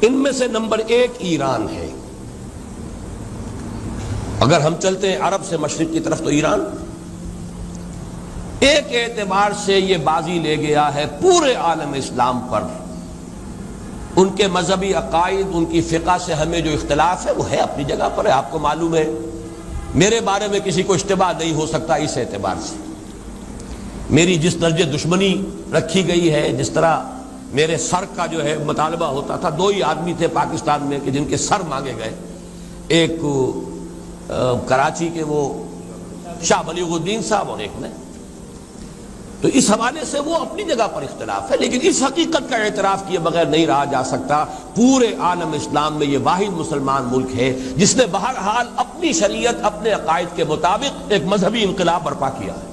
ان میں سے نمبر 1 ایران ہے. اگر ہم چلتے ہیں عرب سے مشرق کی طرف تو ایران ایک اعتبار سے یہ بازی لے گیا ہے پورے عالم اسلام پر. ان کے مذہبی عقائد، ان کی فقہ سے ہمیں جو اختلاف ہے وہ ہے اپنی جگہ پر ہے. آپ کو معلوم ہے میرے بارے میں کسی کو اشتباہ نہیں ہو سکتا اس اعتبار سے. میری جس درجے دشمنی رکھی گئی ہے، جس طرح میرے سر کا جو ہے مطالبہ ہوتا تھا، 2 ہی آدمی تھے پاکستان میں کہ جن کے سر مانگے گئے. ایک کراچی کے وہ شاہ بلیغ الدین صاحب اور ایک میں. تو اس حوالے سے وہ اپنی جگہ پر اختلاف ہے، لیکن اس حقیقت کا اعتراف کیے بغیر نہیں رہا جا سکتا پورے عالم اسلام میں یہ واحد مسلمان ملک ہے جس نے بہرحال اپنی شریعت، اپنے عقائد کے مطابق ایک مذہبی انقلاب برپا کیا ہے.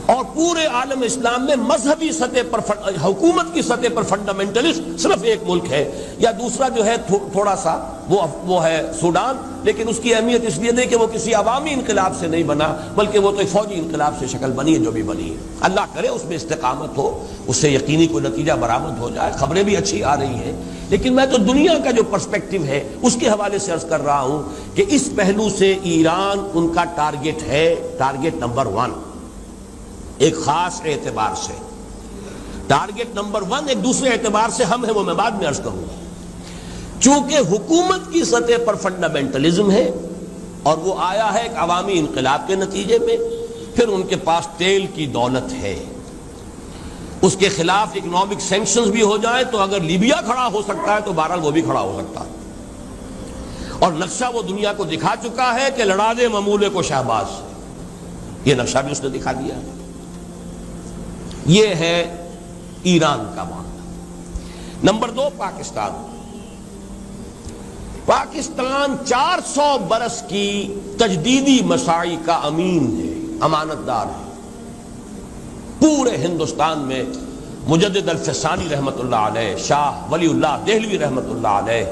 اور پورے عالم اسلام میں مذہبی سطح پر، حکومت کی سطح پر فنڈامنٹلسٹ صرف ایک ملک ہے، یا دوسرا جو ہے تھوڑا سا وہ ہے سوڈان، لیکن اس کی اہمیت اس لیے نہیں کہ وہ کسی عوامی انقلاب سے نہیں بنا، بلکہ وہ تو ایک فوجی انقلاب سے شکل بنی ہے جو بھی بنی ہے. اللہ کرے اس میں استقامت ہو، اس سے یقینی کوئی نتیجہ برآمد ہو جائے. خبریں بھی اچھی آ رہی ہیں، لیکن میں تو دنیا کا جو پرسپیکٹو ہے اس کے حوالے سے عرض کر رہا ہوں کہ اس پہلو سے ایران ان کا ٹارگٹ ہے، ٹارگٹ نمبر 1 ایک خاص اعتبار سے. ٹارگٹ نمبر 1 ایک دوسرے اعتبار سے ہم ہیں، وہ میں بعد میں عرض کروں گا. چونکہ حکومت کی سطح پر فنڈامنٹلزم ہے اور وہ آیا ہے ایک عوامی انقلاب کے نتیجے میں، پھر ان کے پاس تیل کی دولت ہے، اس کے خلاف اکنامک سینکشنز بھی ہو جائیں تو اگر لیبیا کھڑا ہو سکتا ہے تو بہرحال وہ بھی کھڑا ہو سکتا ہے. اور نقشہ وہ دنیا کو دکھا چکا ہے کہ لڑا دے ممولے کو شہباز، یہ نقشہ بھی اس نے دکھا دیا ہے. یہ ہے ایران کا معاملہ. نمبر 2 پاکستان. پاکستان 400 برس کی تجدیدی مساعی کا امین ہے، امانت دار ہے. پورے ہندوستان میں مجدد الفسانی رحمت اللہ علیہ، شاہ ولی اللہ دہلوی رحمت اللہ علیہ،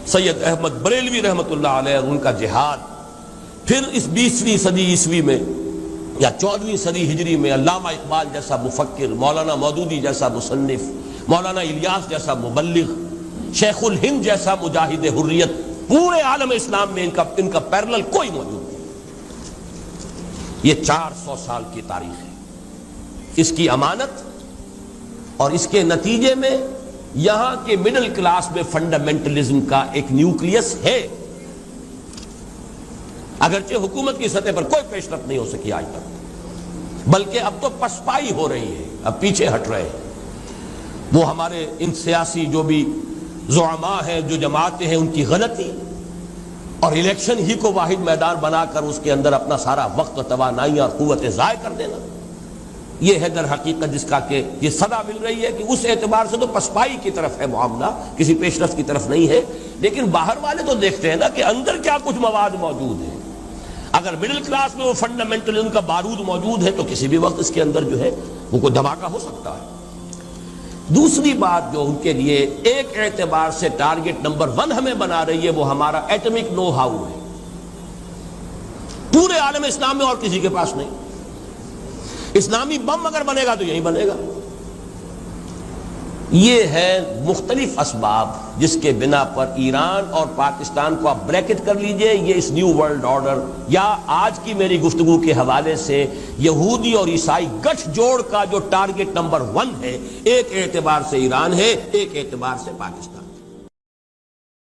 سید احمد بریلوی رحمت اللہ علیہ اور ان کا جہاد، پھر اس 20ویں صدی عیسوی میں یا 14ویں صدی ہجری میں علامہ اقبال جیسا مفکر، مولانا مودودی جیسا مصنف، مولانا الیاس جیسا مبلغ، شیخ الہند جیسا مجاہد حریت، پورے عالم اسلام میں ان کا پیرلل کوئی موجود نہیں. یہ 400 سال کی تاریخ ہے. اس کی امانت اور اس کے نتیجے میں یہاں کے مڈل کلاس میں فنڈامنٹلزم کا ایک نیوکلیس ہے، اگرچہ حکومت کی سطح پر کوئی پیش رفت نہیں ہو سکی آج تک، بلکہ اب تو پسپائی ہو رہی ہے، اب پیچھے ہٹ رہے ہیں. وہ ہمارے ان سیاسی جو بھی زعماء ہیں، جو جماعتیں ہیں، ان کی غلطی اور الیکشن ہی کو واحد میدان بنا کر اس کے اندر اپنا سارا وقت و توانائی اور قوت ضائع کر دینا، یہ ہے در حقیقت جس کا کہ یہ صدا مل رہی ہے کہ اس اعتبار سے تو پسپائی کی طرف ہے معاملہ، کسی پیش رفت کی طرف نہیں ہے. لیکن باہر والے تو دیکھتے ہیں نا کہ اندر کیا کچھ مواد موجود ہے. اگر مڈل کلاس میں وہ فنڈامنٹلزم کا بارود موجود ہے تو کسی بھی وقت اس کے اندر جو ہے وہ کوئی دھماکہ ہو سکتا ہے. دوسری بات جو ان کے لیے ایک اعتبار سے ٹارگٹ نمبر 1 ہمیں بنا رہی ہے وہ ہمارا ایٹمک نو ہاؤ ہے. پورے عالم اسلام میں اور کسی کے پاس نہیں. اسلامی بم اگر بنے گا تو یہی بنے گا. یہ ہے مختلف اسباب جس کے بنا پر ایران اور پاکستان کو آپ بریکٹ کر لیجئے، یہ اس نیو ورلڈ آرڈر یا آج کی میری گفتگو کے حوالے سے یہودی اور عیسائی گٹھ جوڑ کا جو ٹارگٹ نمبر 1 ہے، ایک اعتبار سے ایران ہے، ایک اعتبار سے پاکستان.